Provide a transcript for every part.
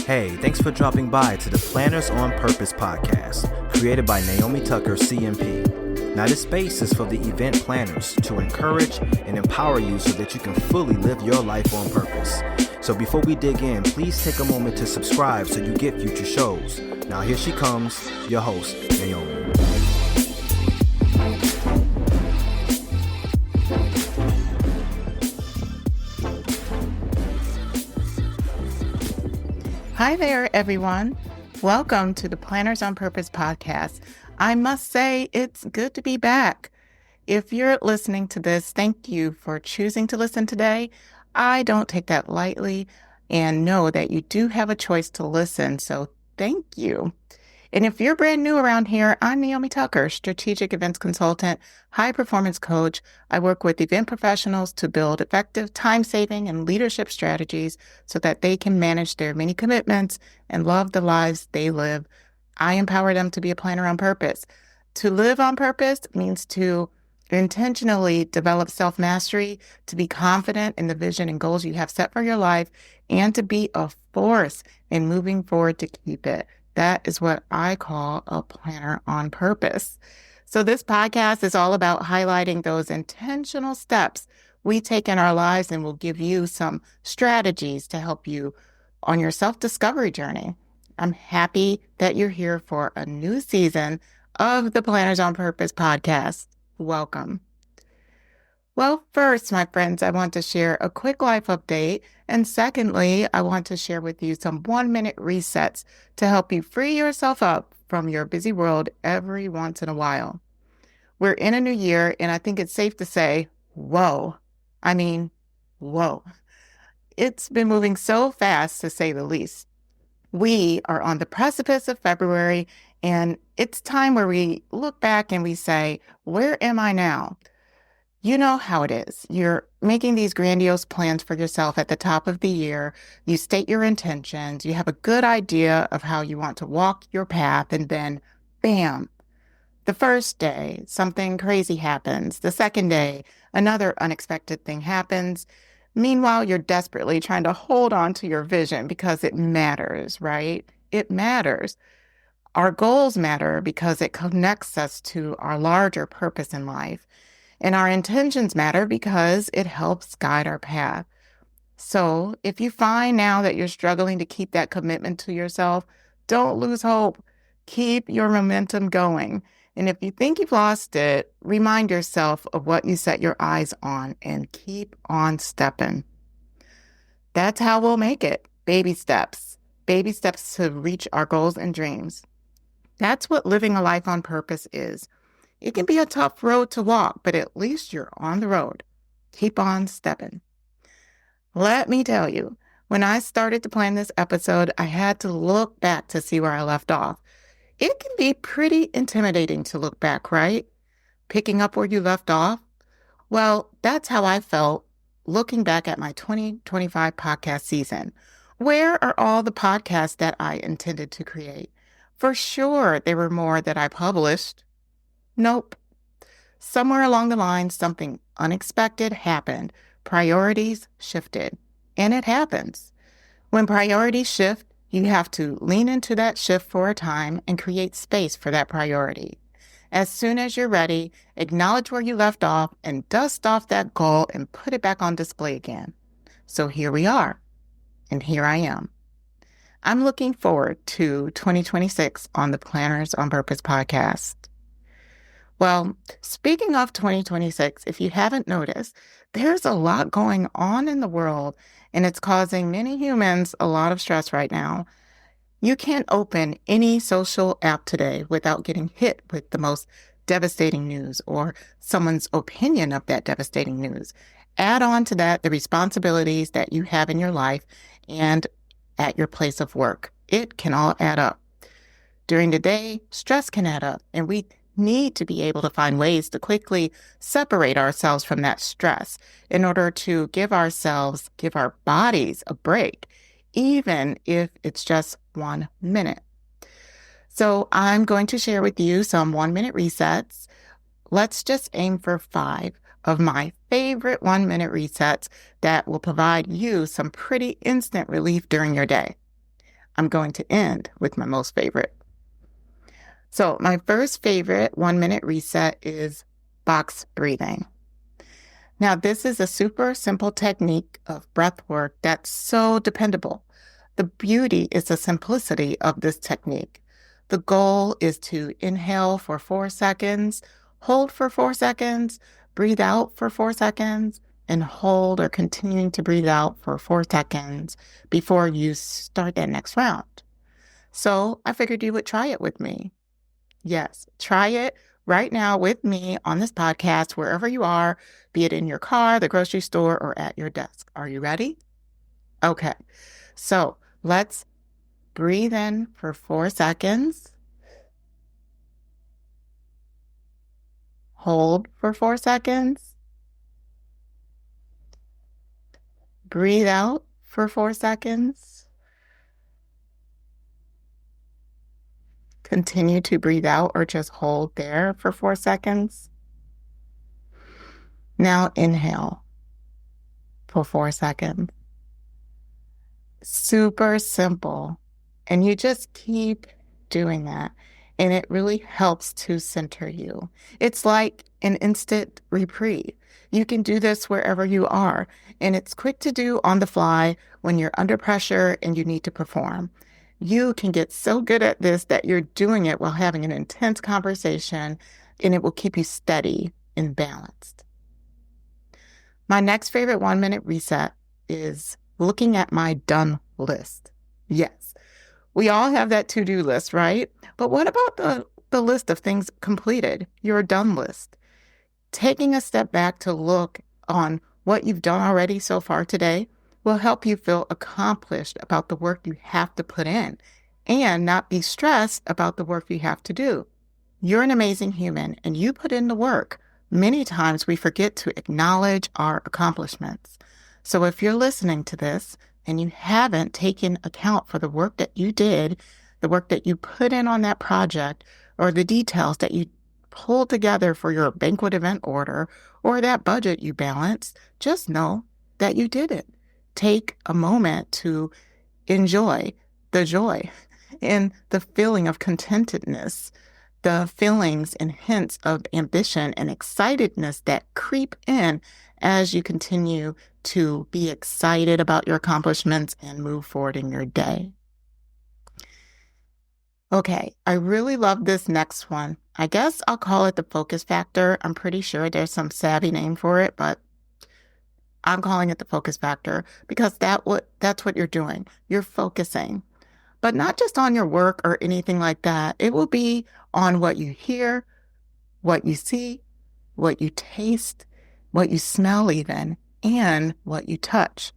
Hey, thanks for dropping by to the Planners on Purpose podcast, created by Naomi Tucker, CMP. Now, this space is for the event planners to encourage and empower you so that you can fully live your life on purpose. So before we dig in, please take a moment to subscribe so you get future shows. Now, here she comes, your host, Naomi. Hi there, everyone. Welcome to the Planners on Purpose podcast. I must say, it's good to be back. If you're listening to this, thank you for choosing to listen today. I don't take that lightly and know that you do have a choice to listen, so thank you. And if you're brand new around here, I'm Naomi Tucker, strategic events consultant, high performance coach. I work with event professionals to build effective time-saving and leadership strategies so that they can manage their many commitments and love the lives they live. I empower them to be a planner on purpose. To live on purpose means to intentionally develop self-mastery, to be confident in the vision and goals you have set for your life, and to be a force in moving forward to keep it. That is what I call a planner on purpose. So this podcast is all about highlighting those intentional steps we take in our lives, and will give you some strategies to help you on your self-discovery journey. I'm happy that you're here for a new season of the Planners on Purpose podcast. Welcome. Well, first, my friends, I want to share a quick life update. And secondly, I want to share with you some 1-minute resets to help you free yourself up from your busy world every once in a while. We're in a new year, and I think it's safe to say, whoa. I mean, whoa. It's been moving so fast, to say the least. We are on the precipice of February, and it's time where we look back and we say, where am I now? You know how it is. You're making these grandiose plans for yourself at the top of the year. You state your intentions. You have a good idea of how you want to walk your path. And then, bam, the first day, something crazy happens. The second day, another unexpected thing happens. Meanwhile, you're desperately trying to hold on to your vision because it matters, right? It matters. Our goals matter because it connects us to our larger purpose in life. And our intentions matter because it helps guide our path. So if you find now that you're struggling to keep that commitment to yourself, don't lose hope. Keep your momentum going. And if you think you've lost it, remind yourself of what you set your eyes on and keep on stepping. That's how we'll make it. Baby steps to reach our goals and dreams. That's what living a life on purpose is. It can be a tough road to walk, but at least you're on the road. Keep on stepping. Let me tell you, when I started to plan this episode, I had to look back to see where I left off. It can be pretty intimidating to look back, right? Picking up where you left off. Well, that's how I felt looking back at my 2025 podcast season. Where are all the podcasts that I intended to create? For sure, there were more that I published. Nope. Somewhere along the line, something unexpected happened. Priorities shifted. And it happens. When priorities shift, you have to lean into that shift for a time and create space for that priority. As soon as you're ready, acknowledge where you left off and dust off that goal and put it back on display again. So here we are. And here I am. I'm looking forward to 2026 on the Planners on Purpose podcast. Well, speaking of 2026, if you haven't noticed, there's a lot going on in the world, and it's causing many humans a lot of stress right now. You can't open any social app today without getting hit with the most devastating news or someone's opinion of that devastating news. Add on to that the responsibilities that you have in your life and at your place of work. It can all add up. During the day, stress can add up, and we need to be able to find ways to quickly separate ourselves from that stress in order to give our bodies a break, even if it's just 1 minute. So I'm going to share with you some 1-minute resets. Let's just aim for 5 of my favorite 1-minute resets that will provide you some pretty instant relief during your day. I'm going to end with my most favorite. So my first favorite 1-minute reset is box breathing. Now, this is a super simple technique of breath work that's so dependable. The beauty is the simplicity of this technique. The goal is to inhale for 4 seconds, hold for 4 seconds, breathe out for 4 seconds, and hold or continuing to breathe out for 4 seconds before you start that next round. So I figured you would try it with me. Yes, try it right now with me on this podcast, wherever you are, be it in your car, the grocery store, or at your desk. Are you ready? Okay, so let's breathe in for 4 seconds. Hold for 4 seconds. Breathe out for 4 seconds. Continue to breathe out or just hold there for 4 seconds. Now inhale for 4 seconds. Super simple. And you just keep doing that. And it really helps to center you. It's like an instant reprieve. You can do this wherever you are. And it's quick to do on the fly when you're under pressure and you need to perform. You can get so good at this that you're doing it while having an intense conversation, and it will keep you steady and balanced. My next favorite 1-minute reset is looking at my done list. Yes, we all have that to-do list, right? But what about the list of things completed, your done list? Taking a step back to look on what you've done already so far today will help you feel accomplished about the work you have to put in and not be stressed about the work you have to do. You're an amazing human and you put in the work. Many times we forget to acknowledge our accomplishments. So if you're listening to this and you haven't taken account for the work that you did, the work that you put in on that project, or the details that you pulled together for your banquet event order, or that budget you balanced, just know that you did it. Take a moment to enjoy the joy and the feeling of contentedness, the feelings and hints of ambition and excitedness that creep in as you continue to be excited about your accomplishments and move forward in your day. Okay, I really love this next one. I guess I'll call it the focus factor. I'm pretty sure there's some savvy name for it, but I'm calling it the focus factor because that's what you're doing. You're focusing, but not just on your work or anything like that. It will be on what you hear, what you see, what you taste, what you smell even, and what you touch.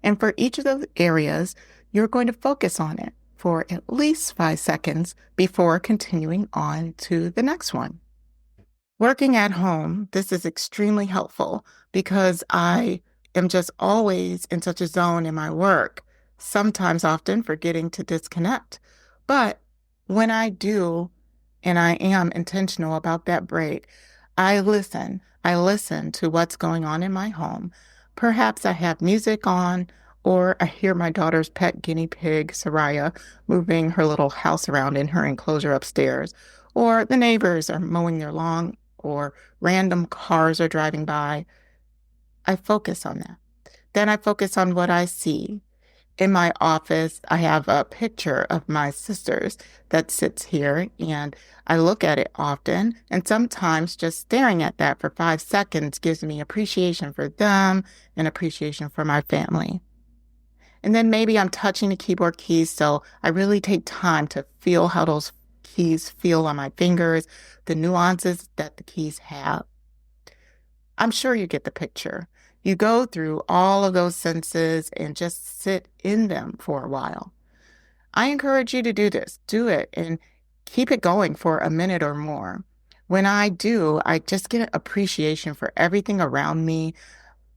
And for each of those areas, you're going to focus on it for at least 5 seconds before continuing on to the next one. Working at home, this is extremely helpful because I am just always in such a zone in my work, sometimes often forgetting to disconnect. But when I do, and I am intentional about that break, I listen. I listen to what's going on in my home. Perhaps I have music on, or I hear my daughter's pet guinea pig, Soraya, moving her little house around in her enclosure upstairs, or the neighbors are mowing their lawn, or random cars are driving by. I focus on that. Then I focus on what I see. In my office, I have a picture of my sisters that sits here, and I look at it often, and sometimes just staring at that for 5 seconds gives me appreciation for them and appreciation for my family. And then maybe I'm touching the keyboard keys, so I really take time to feel how those keys feel on my fingers, the nuances that the keys have. I'm sure you get the picture. You go through all of those senses and just sit in them for a while. I encourage you to do this. Do it and keep it going for a minute or more. When I do, I just get an appreciation for everything around me.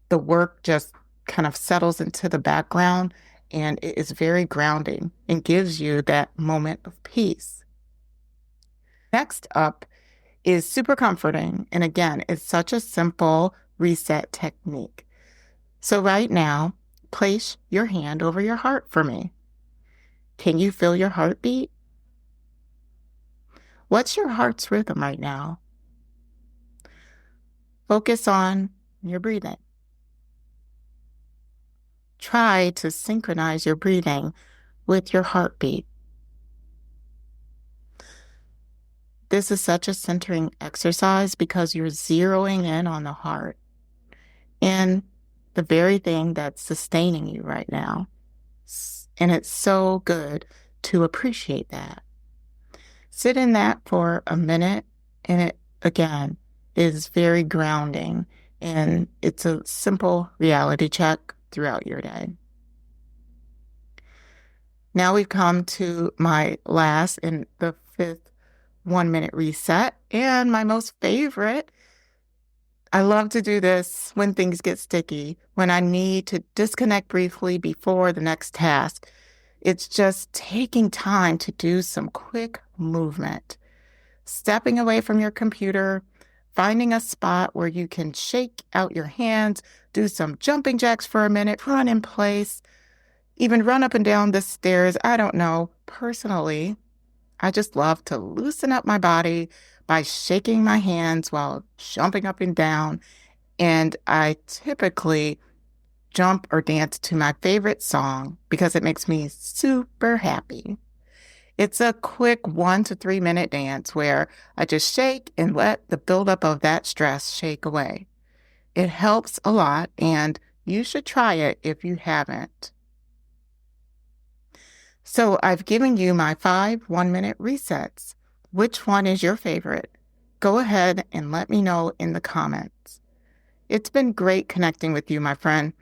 The work just kind of settles into the background, and it is very grounding and gives you that moment of peace. Next up is super comforting. And again, it's such a simple reset technique. So right now, place your hand over your heart for me. Can you feel your heartbeat? What's your heart's rhythm right now? Focus on your breathing. Try to synchronize your breathing with your heartbeat. This is such a centering exercise because you're zeroing in on the heart and the very thing that's sustaining you right now. And it's so good to appreciate that. Sit in that for a minute, and it, again, is very grounding, and it's a simple reality check throughout your day. Now we've come to my last and the fifth 1-minute reset, and my most favorite. I love to do this when things get sticky, when I need to disconnect briefly before the next task. It's just taking time to do some quick movement, stepping away from your computer, finding a spot where you can shake out your hands, do some jumping jacks for a minute, run in place, even run up and down the stairs. I don't know. Personally, I just love to loosen up my body by shaking my hands while jumping up and down. And I typically jump or dance to my favorite song because it makes me super happy. It's a quick 1 to 3 minute dance where I just shake and let the buildup of that stress shake away. It helps a lot, and you should try it if you haven't. So I've given you my 5 1-minute resets. Which one is your favorite? Go ahead and let me know in the comments. It's been great connecting with you, my friend.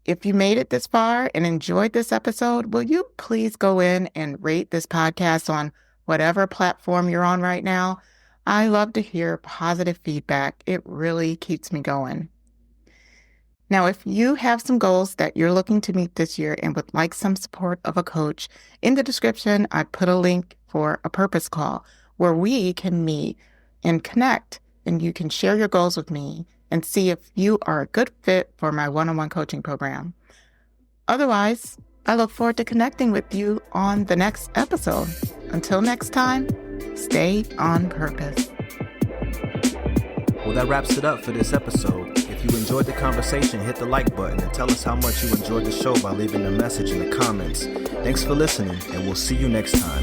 If you made it this far and enjoyed this episode, will you please go in and rate this podcast on whatever platform you're on right now? I love to hear positive feedback. It really keeps me going. Now, if you have some goals that you're looking to meet this year and would like some support of a coach, in the description, I put a link for a purpose call where we can meet and connect, and you can share your goals with me and see if you are a good fit for my one-on-one coaching program. Otherwise, I look forward to connecting with you on the next episode. Until next time, stay on purpose. Well, that wraps it up for this episode. If you enjoyed the conversation, hit the like button and tell us how much you enjoyed the show by leaving a message in the comments. Thanks for listening, and we'll see you next time.